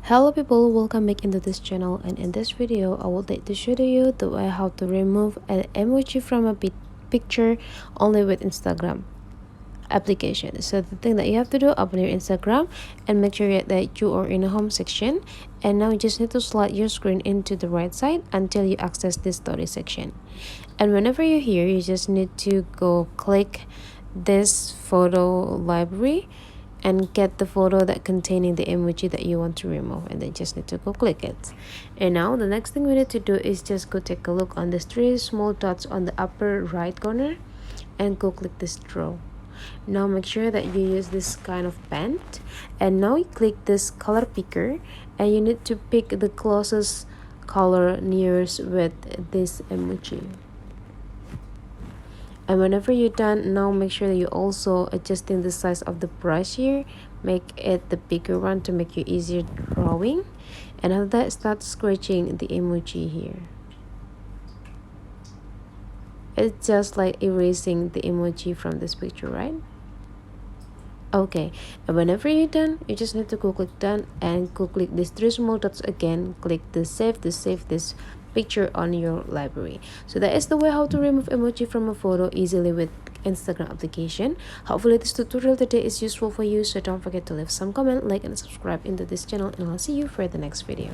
Hello people, welcome back into this channel, and in this video I would like to show you the way how to remove an emoji from a picture only with Instagram application. So the thing that you have to do, open your Instagram and make sure that you are in the home section, and now you just need to slide your screen into the right side until you access this story section. And whenever you're here, you just need to go click this photo library and get the photo that containing the emoji that you want to remove, and then just need to go click it. And now the next thing we need to do is just go take a look on these three small dots on the upper right corner and go click this draw. Now make sure that you use this kind of pen, and now you click this color picker and you need to pick the closest color nearest with this emoji. And whenever you're done, now make sure that you also adjusting the size of the brush here, make it the bigger one to make you easier drawing. And after that, start scratching the emoji here. It's just like erasing the emoji from this picture, right? Okay, and whenever you're done, you just need to go click done and go click these three small dots again, click the save to save this picture on your library. So that is the way how to remove emoji from a photo easily with Instagram application. Hopefully this tutorial today is useful for you, so don't forget to leave some comment, like and subscribe into this channel, and I'll see you for the next video.